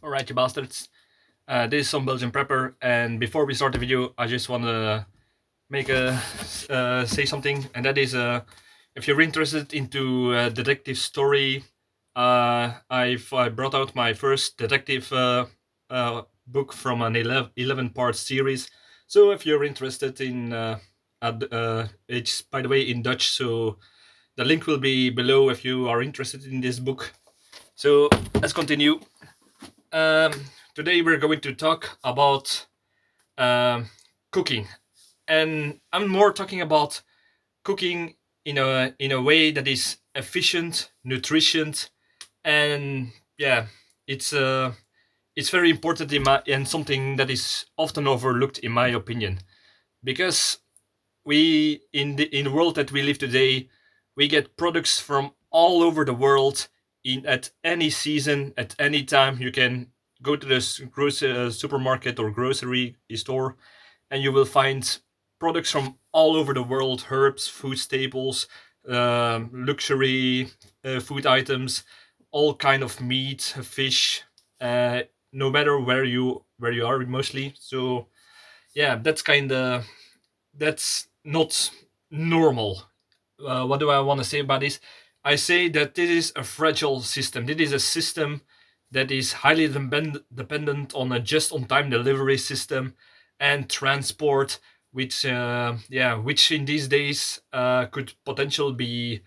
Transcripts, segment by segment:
Alright, you bastards. This is Some-Belgian-prepper, and before we start the video, I just want to say something, and that is, if you're interested into detective story, I brought out my first detective book from an 11-part series. So if you're interested in, it's by the way in Dutch, so the link will be below if you are interested in this book. So let's continue. Um, Today we're going to talk about um, cooking, and I'm more talking about cooking in a way that is efficient, nutritious, and yeah, it's uh, it's very important and something that is often overlooked in my opinion, because we in the world that we live today, we get products from all over the world in at any season, at any time. You can go to the supermarket or grocery store, and you will find products from all over the world: herbs, food staples, luxury food items, all kind of meat, fish. No matter where you are, mostly. So yeah, that's not normal. What do I want to say about this? I say that this is a fragile system. This is a system that is highly dependent on a just-on-time delivery system and transport, which in these days could potentially be,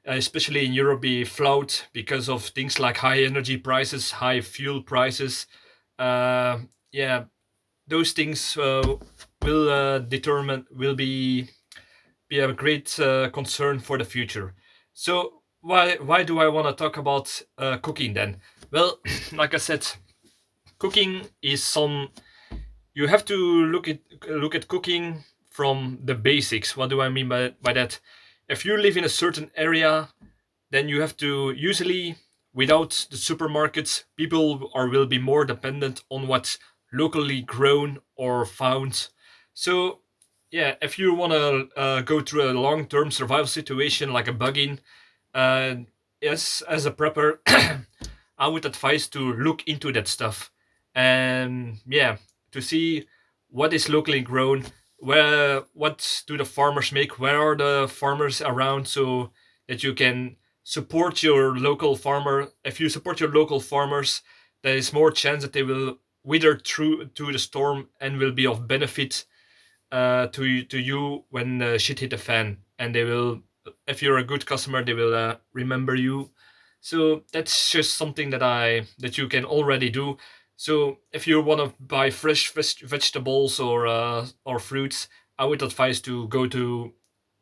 especially in Europe, be flawed because of things like high energy prices, high fuel prices. Uh, yeah, those things will be a great concern for the future. So why do I want to talk about cooking then? Well, like I said, cooking is some you have to look at cooking from the basics. What do I mean by that? If you live in a certain area, then you have to usually, without the supermarkets, people are will be more dependent on what's locally grown or found. So yeah, if you want to go through a long-term survival situation like a bugging, uh, yes, as a prepper, I would advise to look into that stuff, and yeah, to see what is locally grown, what do the farmers make, where are the farmers around, so that you can support your local farmer. If you support your local farmers, there is more chance that they will wither through to the storm and will be of benefit to you when shit hit the fan, and they will, if you're a good customer, they will remember you. So that's just something that you can already do. So if you want to buy fresh vegetables or fruits, I would advise to go to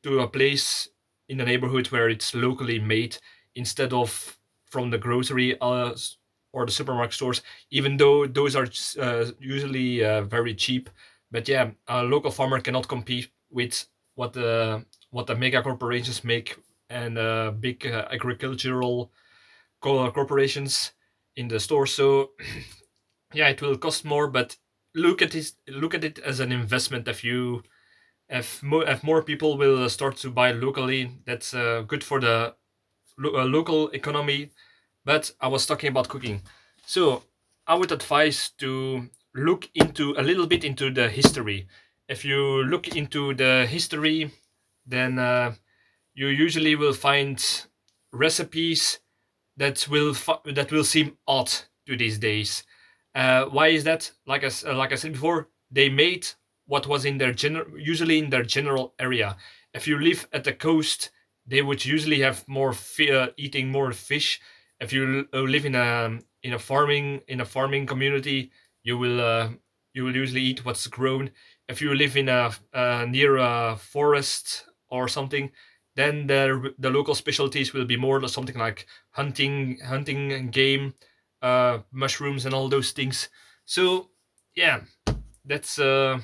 a place in the neighborhood where it's locally made, instead of from the grocery or the supermarket stores, even though those are usually very cheap. But yeah, a local farmer cannot compete with what the mega corporations make, and big agricultural corporations in the store. So yeah, it will cost more, but look at it as an investment. If more people will start to buy locally, that's good for the local economy. But I was talking about cooking, so I would advise to look into a little bit into the history. If you look into the history, then you usually will find recipes that will seem odd to these days. Why is that? Like I said before, they made what was in their usually in their general area. If you live at the coast, they would usually have more eating more fish. If you live in a farming community, you will uh, you will usually eat what's grown. If you live in a near a forest or something, then the local specialties will be more something like hunting and game, mushrooms and all those things. So yeah, that's uh,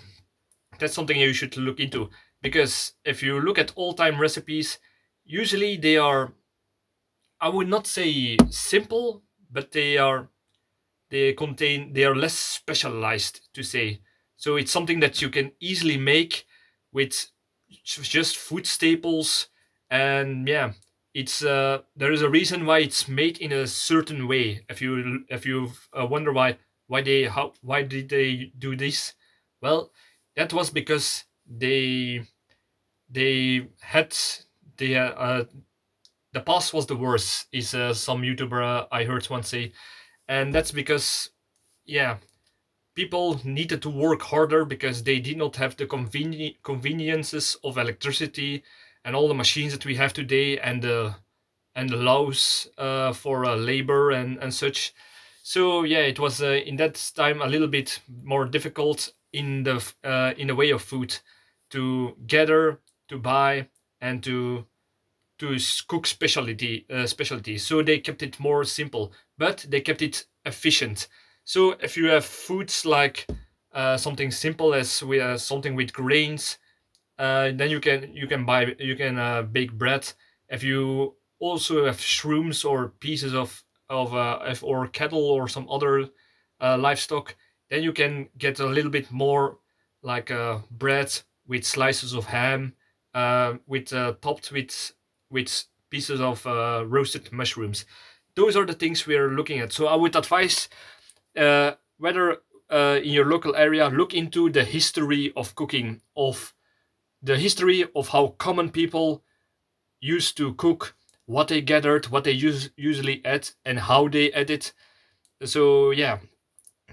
that's something you should look into, because if you look at all-time recipes, usually they are, I would not say simple, but they are less specialized to say. So it's something that you can easily make with just food staples, and yeah, it's there is a reason why it's made in a certain way. If you wonder why did they do this, well, that was because they had the past was the worst, is some YouTuber I heard once say. And that's because, yeah, people needed to work harder because they did not have the conveniences of electricity and all the machines that we have today, and the laws for labor and such. So yeah, it was in that time a little bit more difficult in the way of food to gather, to buy, and to cook specialty. So they kept it more simple, but they kept it efficient. So if you have foods like something simple as something with grains, then you can bake bread. If you also have shrooms or pieces or cattle or some other livestock, then you can get a little bit more, like bread with slices of ham, with topped with pieces of roasted mushrooms. Those are the things we are looking at. So I would advise, whether in your local area, look into the history of cooking, of the history of how common people used to cook, what they gathered, what they usually ate, and how they ate it. So yeah,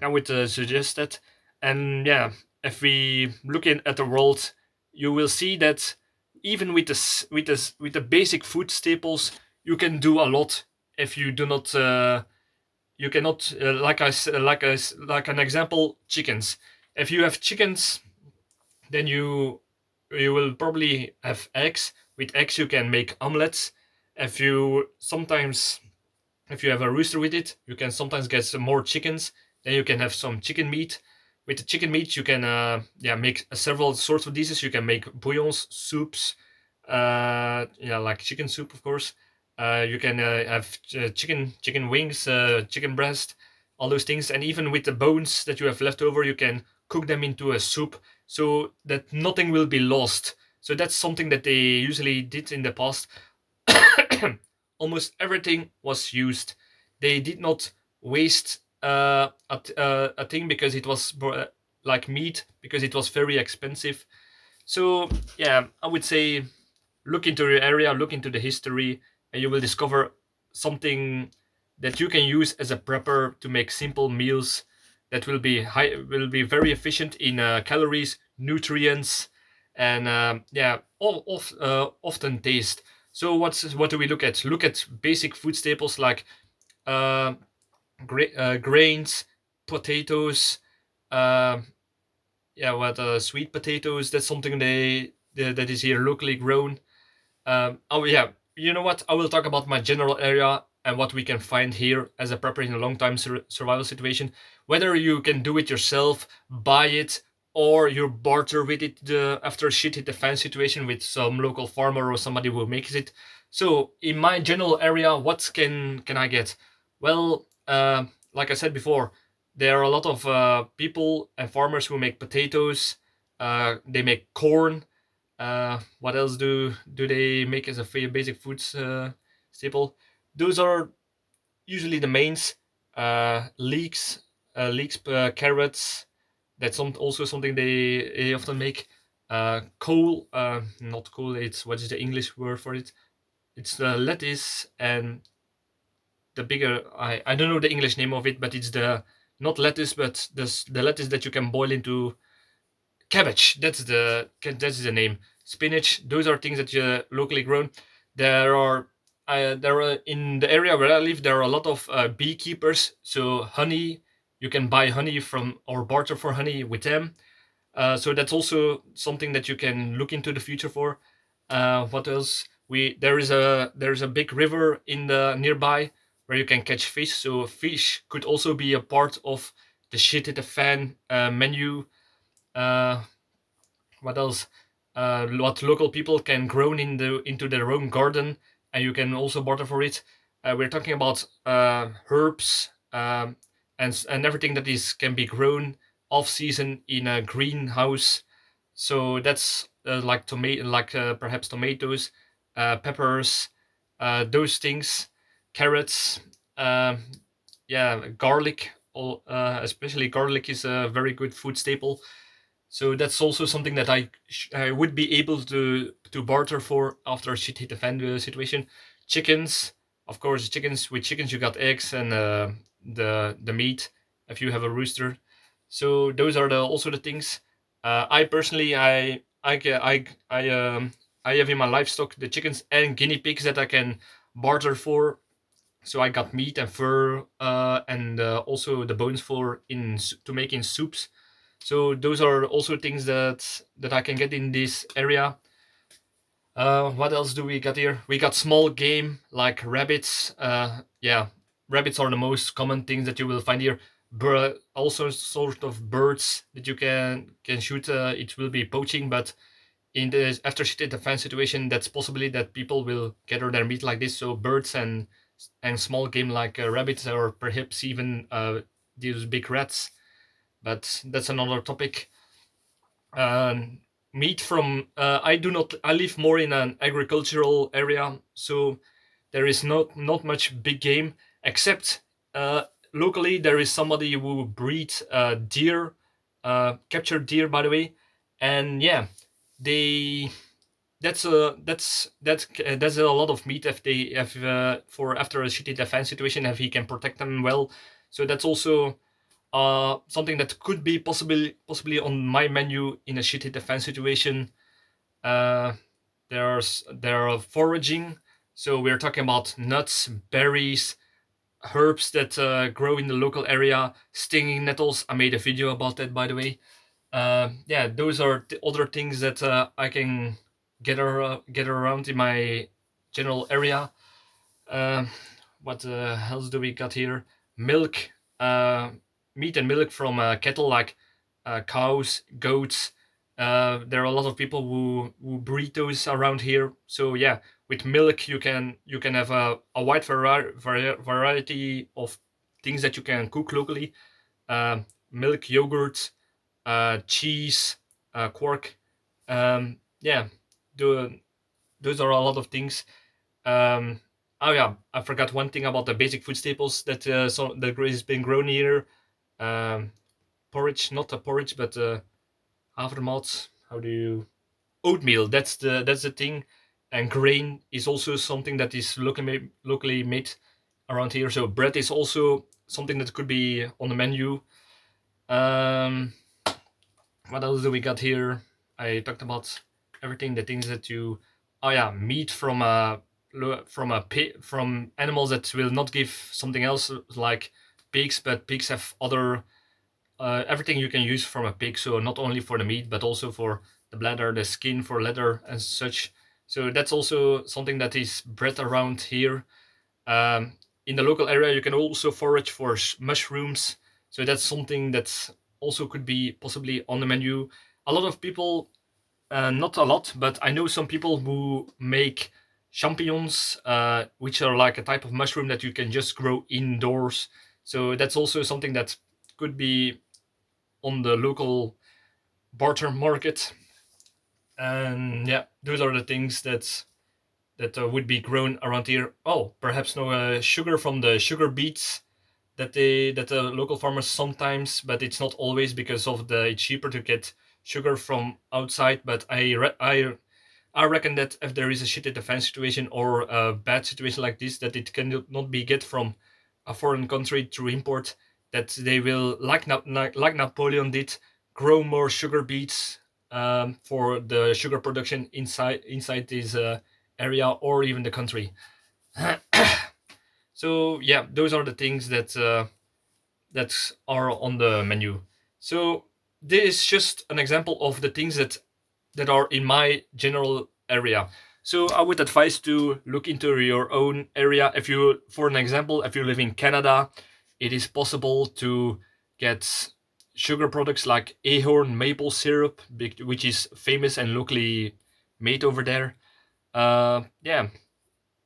I would suggest that. And yeah, if we look at the world, you will see that even with the basic food staples, you can do a lot. If you do not, you cannot, like an example, chickens. If you have chickens, then you will probably have eggs. With eggs, you can make omelets. If you sometimes if you have a rooster with it, you can sometimes get some more chickens. Then you can have some chicken meat. With the chicken meat, you can make several sorts of dishes. You can make bouillons, soups, like chicken soup, of course. You can have chicken wings, chicken breast, all those things. And even with the bones that you have left over, you can cook them into a soup so that nothing will be lost. So that's something that they usually did in the past. Almost everything was used. They did not waste a thing because it was like meat, because it was very expensive. So yeah, I would say look into your area, look into the history, and you will discover something that you can use as a prepper to make simple meals that will be very efficient in calories, nutrients, and often taste. So what do we look at? Look at basic food staples like uh, grains, potatoes, uh, sweet potatoes. That's something that is here locally grown. Oh yeah, you know what? I will talk about my general area and what we can find here as a prepper in a long time survival situation. Whether you can do it yourself, buy it, or you barter with it after a shit hit the fan situation with some local farmer or somebody who makes it. So in my general area, what can I get? Well, like I said before, there are a lot of people and farmers who make potatoes. They make corn. What else do they make as a basic foods staple? Those are usually the mains. Leeks, carrots. That's also something they often make. Coal, not coal. It's what is the English word for it? It's lettuce, and the bigger I don't know the English name of it, but it's the not lettuce, but the lettuce that you can boil into cabbage. That's the name. Spinach. Those are things that you locally grown. There are in the area where I live. There are a lot of beekeepers. So honey, you can buy honey from or barter for honey with them. So that's also something that you can look into the future for. What else? There is a big river in the nearby where you can catch fish. So fish could also be a part of the shit at the fan menu. Uh, what else? What local people can grow into their own garden, and you can also barter for it. We're talking about herbs, and everything that is can be grown off season in a greenhouse. So that's like perhaps tomatoes, peppers, those things, carrots, um, yeah, garlic. Especially garlic is a very good food staple. So that's also something that I would be able to barter for after a shit hit the fan situation. Chickens, of course, chickens. With chickens, you got eggs and the meat. If you have a rooster, so those are also the things. I personally, I have in my livestock the chickens and guinea pigs that I can barter for. So I got meat and fur, and also the bones for to make in soups. So those are also things that I can get in this area. What else do we got here? We got small game like rabbits. Yeah, rabbits are the most common things that you will find here. Also sort of birds that you can shoot. It will be poaching, but in the after shit defense situation, that's possibly that people will gather their meat like this. So birds and small game like rabbits or perhaps even these big rats. But that's another topic. um, Meat from I do not I live more in an agricultural area, so there is not much big game except uh, locally there is somebody who breed deer, captured deer by the way, and yeah, they that's a lot of meat if they if for after a shitty defense situation if he can protect them well. So that's also something that could be possibly on my menu in a shitty defense situation. Uh, there are foraging, so we're talking about nuts, berries, herbs that grow in the local area, stinging nettles. I made a video about that, by the way. Yeah, those are the other things that I can get around in my general area. Um, what else do we got here? Milk, uh, meat and milk from cattle like cows, goats. There are a lot of people who breed those around here. So yeah, with milk you can have a wide variety of things that you can cook locally. Milk, yogurt, cheese, quark. Yeah, the, those are a lot of things. um, oh yeah, I forgot one thing about the basic food staples that that is being grown here. Um, Porridge, not a porridge, but havermout. How do you oatmeal? That's the thing. And grain is also something that is locally made around here. So bread is also something that could be on the menu. Um, what else do we got here? I talked about everything. The things that you, oh yeah, meat from from animals that will not give something else like pigs, but pigs have other everything you can use from a pig. So not only for the meat, but also for the bladder, the skin for leather and such. So that's also something that is bred around here. Um, in the local area, you can also forage for mushrooms. So that's something that also could be possibly on the menu. A lot of people, not a lot, but I know some people who make champignons, which are like a type of mushroom that you can just grow indoors. So that's also something that could be on the local barter market. And yeah, those are the things that would be grown around here. Oh, perhaps no sugar from the sugar beets that the local farmers sometimes, but it's not always because of the it's cheaper to get sugar from outside. But I reckon that if there is a shitty defense situation or a bad situation like this, that it cannot be get from a foreign country through import, that they will like Napoleon did, grow more sugar beets for the sugar production inside this area or even the country. So yeah, those are the things that are on the menu. So this is just an example of the things that are in my general area. So I would advise to look into your own area. If you, for an example, if you live in Canada, it is possible to get sugar products like ahorn maple syrup, which is famous and locally made over there. Yeah,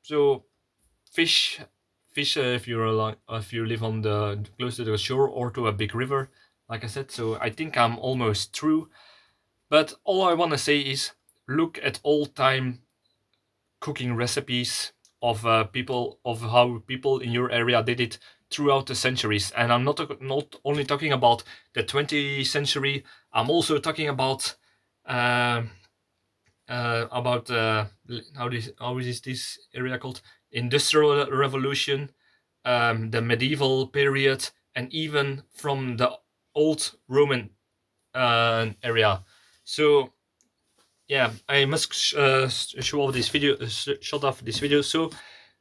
so fish, if you're if you live on the close to the shore or to a big river, like I said. So I think I'm almost through. But all I want to say is look at all time cooking recipes of people, of how people in your area did it throughout the centuries. And I'm not only talking about the 20th century. I'm also talking about how is this area called, Industrial Revolution, the medieval period, and even from the old Roman area. So yeah, I must show off this video, shut off this video. So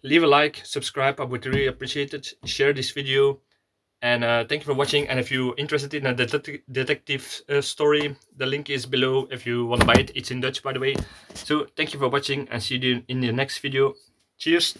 leave a like, subscribe, I would really appreciate it. Share this video, and thank you for watching. And if you're interested in a detective story, the link is below if you want to buy it. It's in Dutch, by the way. So thank you for watching, and see you in the next video. Cheers.